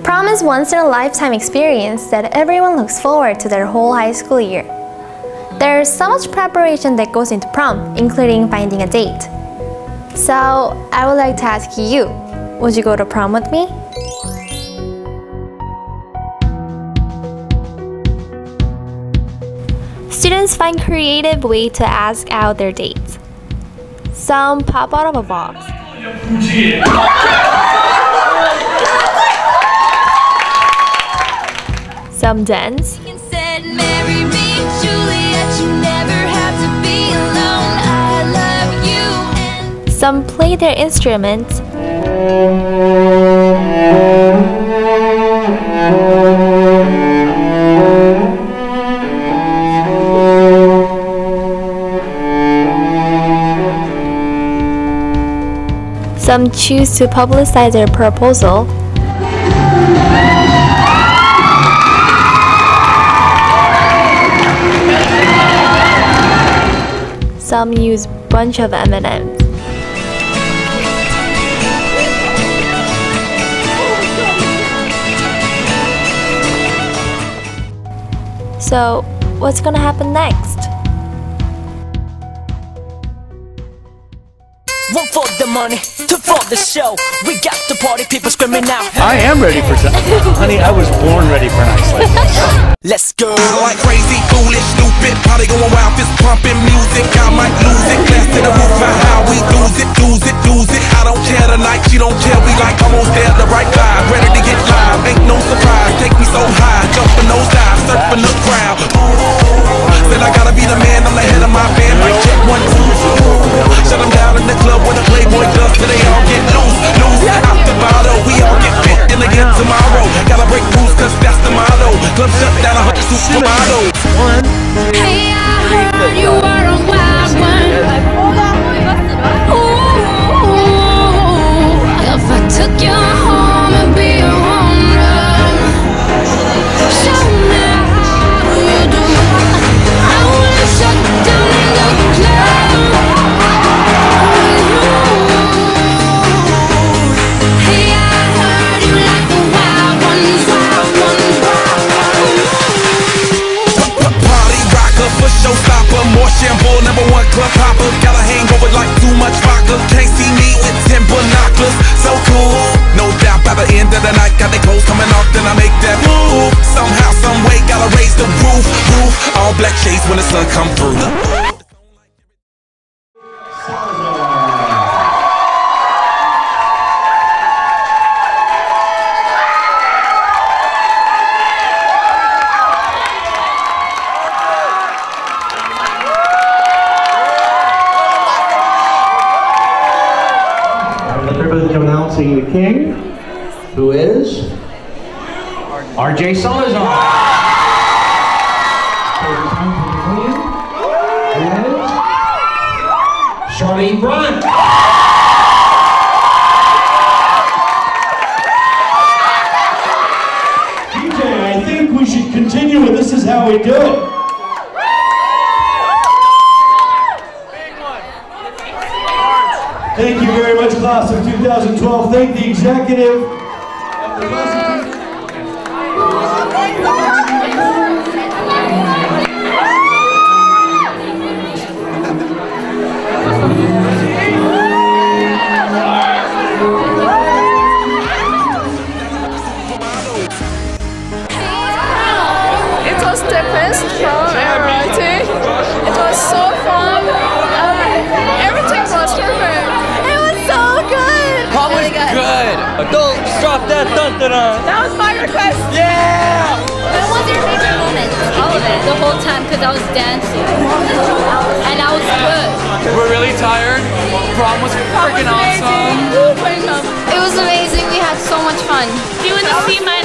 Prom is once-in-a-lifetime experience that everyone looks forward to their whole high school year. There's so much preparation that goes into prom, including finding a date. So, I would like to ask you, would you go to prom with me? Students find creative ways to ask out their dates. Some pop out of a box. Some dance. Some play their instruments. Some choose to publicize their proposal. Some use bunch of M&Ms. So, what's gonna happen next? One for the money, two for the show. We got the party people screaming out. I am ready for something. Honey, I was born ready for nights like this. Let's go. Like crazy, foolish, stupid, party going wild, fist pumping music. I might lose it, glass to the roof, how we lose it, lose it, lose it. I don't care tonight, she don't care. We like almost there, the right vibe, ready to get live. Ain't no surprise, take me so high, jumping those dives, surfing the crowd. Said I gotta be the man, I'm the head of my band. Mic check 1, 2. Shut them down in the club when the Playboy does, till they all get loose, loose. Out the bottle, we all get fit in again tomorrow. Gotta break rules, cause that's the motto. Club shut down, a supermodel. Hey, I heard you were a wild one. Ooh, if I took you home and be a home run, show me how you do. I wanna shut down in the club. Hey, I heard you like the wild ones, wild ones, wild ones. Party rocker, for showstopper, more shampoo, #1 club hopper. Got a hangover like too much vodka. Can't see me with 10 binoculars. So cool, no doubt by the end of the night, got the clothes coming off, then I make that move. Somehow, some way, gotta raise the roof. All black shades when the sun come through. Announcing the king, who is RJ Salazar. Taking time for the queen, who is Charlene Brunt. DJ, I think we should continue with This Is How We Do It. Thank you very much, class of 2012. Thank the executive of the It was the best prom ever, I think. It was so fun. Everything was perfect. Prom was good. Don't drop that dun-dun-dun. That was my request. Yeah. What was your favorite moment? All of it. The whole time, because I was dancing. And I was good. We're really tired. Prom was freaking awesome. It was amazing. We had so much fun. Do you want to see my